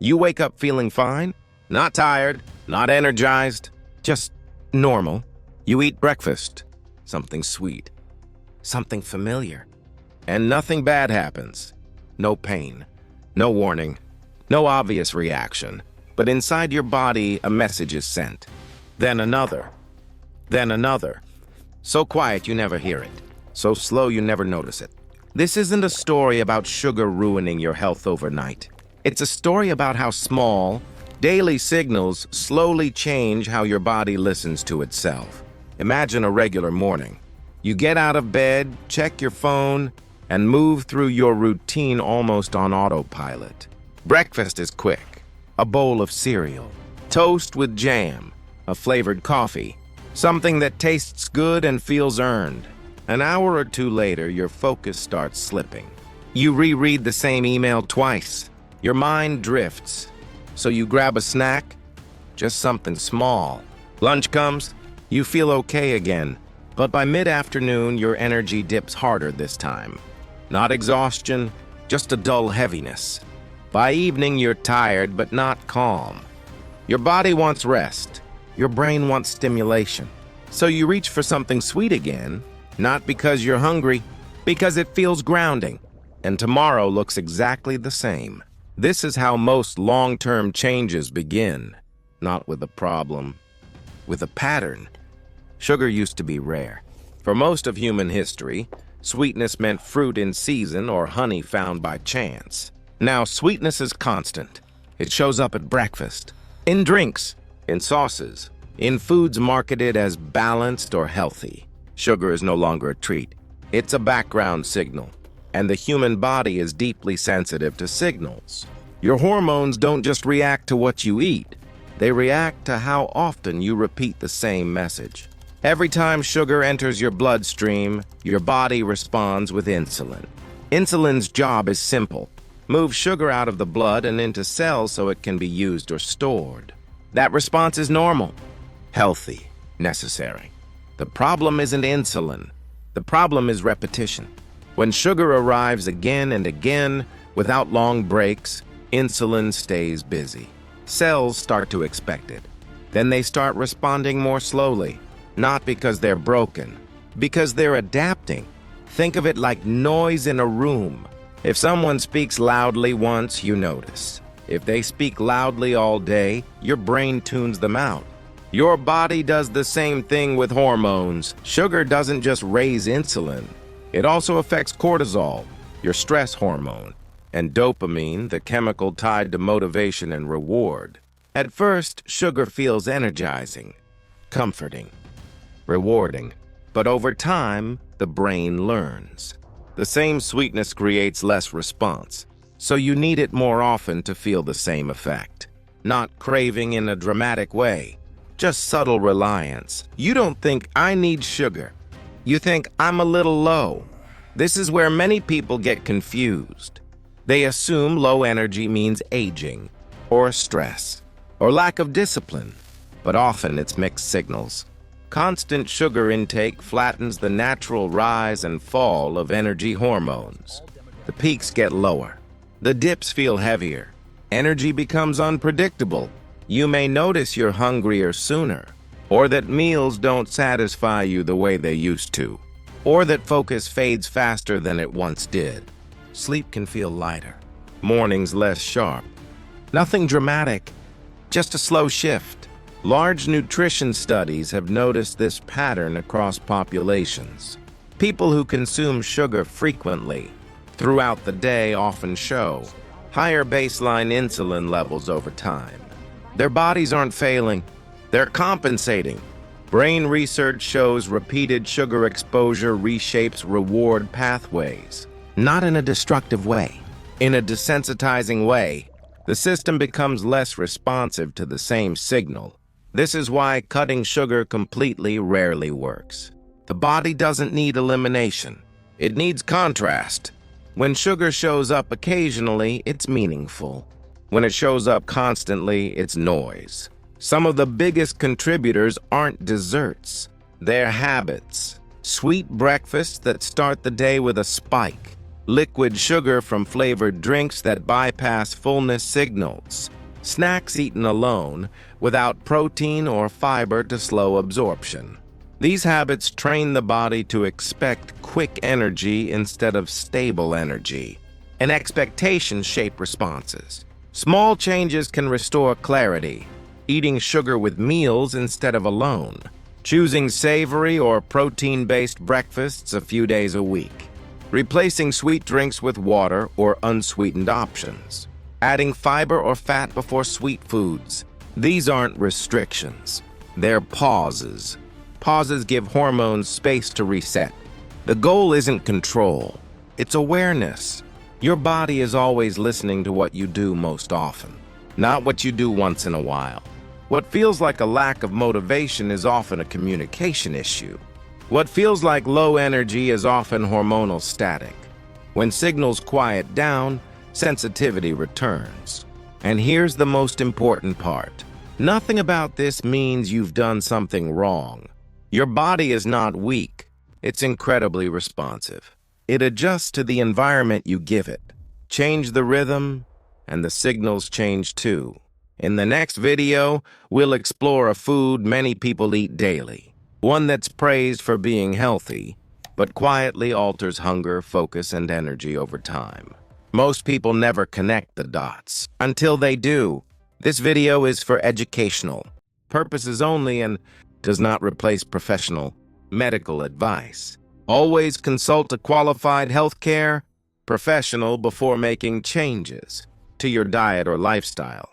You wake up feeling fine, not tired, not energized, just normal. You eat breakfast, something sweet, something familiar, and nothing bad happens. No pain, no warning, no obvious reaction, but inside your body a message is sent. Then another, then another. So quiet you never hear it, so slow you never notice it. This isn't a story about sugar ruining your health overnight. It's a story about how small, daily signals slowly change how your body listens to itself. Imagine a regular morning. You get out of bed, check your phone, and move through your routine almost on autopilot. Breakfast is quick. A bowl of cereal, toast with jam, a flavored coffee, something that tastes good and feels earned. An hour or two later, your focus starts slipping. You reread the same email twice. Your mind drifts. So you grab a snack, just something small. Lunch comes, you feel okay again, but by mid-afternoon, your energy dips harder this time. Not exhaustion, just a dull heaviness. By evening, you're tired but not calm. Your body wants rest. Your brain wants stimulation. So you reach for something sweet again, not because you're hungry, because it feels grounding. And tomorrow looks exactly the same. This is how most long-term changes begin, not with a problem, with a pattern. Sugar used to be rare. For most of human history, sweetness meant fruit in season or honey found by chance. Now, sweetness is constant. It shows up at breakfast, in drinks, in sauces, in foods marketed as balanced or healthy. Sugar is no longer a treat. It's a background signal. And the human body is deeply sensitive to signals. Your hormones don't just react to what you eat. They react to how often you repeat the same message. Every time sugar enters your bloodstream, your body responds with insulin. Insulin's job is simple. Move sugar out of the blood and into cells so it can be used or stored. That response is normal, healthy, necessary. The problem isn't insulin. The problem is repetition. When sugar arrives again and again, without long breaks, insulin stays busy. Cells start to expect it. Then they start responding more slowly, not because they're broken, because they're adapting. Think of it like noise in a room. If someone speaks loudly once, you notice. If they speak loudly all day, your brain tunes them out. Your body does the same thing with hormones. Sugar doesn't just raise insulin. It also affects cortisol, your stress hormone, and dopamine, the chemical tied to motivation and reward. At first, sugar feels energizing, comforting, rewarding. But over time, the brain learns. The same sweetness creates less response, so you need it more often to feel the same effect. Not craving in a dramatic way, just subtle reliance. You don't think, I need sugar. You think, I'm a little low. This is where many people get confused. They assume low energy means aging, or stress, or lack of discipline. But often it's mixed signals. Constant sugar intake flattens the natural rise and fall of energy hormones. The peaks get lower. The dips feel heavier. Energy becomes unpredictable. You may notice you're hungrier sooner, or that meals don't satisfy you the way they used to, or that focus fades faster than it once did. Sleep can feel lighter, mornings less sharp. Nothing dramatic, just a slow shift. Large nutrition studies have noticed this pattern across populations. People who consume sugar frequently throughout the day often show higher baseline insulin levels over time. Their bodies aren't failing, they're compensating. Brain research shows repeated sugar exposure reshapes reward pathways, not in a destructive way, in a desensitizing way. The system becomes less responsive to the same signal. This is why cutting sugar completely rarely works. The body doesn't need elimination. It needs contrast. When sugar shows up occasionally, it's meaningful. When it shows up constantly, it's noise. Some of the biggest contributors aren't desserts. They're habits. Sweet breakfasts that start the day with a spike. liquid sugar from flavored drinks that bypass fullness signals, snacks eaten alone without protein or fiber to slow absorption. These habits train the body to expect quick energy instead of stable energy, and expectations shape responses. Small changes can restore clarity, eating sugar with meals instead of alone, choosing savory or protein-based breakfasts a few days a week, replacing sweet drinks with water or unsweetened options, adding fiber or fat before sweet foods. These aren't restrictions, they're pauses. Pauses give hormones space to reset. The goal isn't control, it's awareness. Your body is always listening to what you do most often, not what you do once in a while. What feels like a lack of motivation is often a communication issue. What feels like low energy is often hormonal static. When signals quiet down, sensitivity returns. And here's the most important part. Nothing about this means you've done something wrong. Your body is not weak. It's incredibly responsive. It adjusts to the environment you give it. Change the rhythm, and the signals change too. In the next video, we'll explore a food many people eat daily. One that's praised for being healthy, but quietly alters hunger, focus, and energy over time. Most people never connect the dots. Until they do. This video is for educational purposes only and does not replace professional medical advice. Always consult a qualified healthcare professional before making changes to your diet or lifestyle.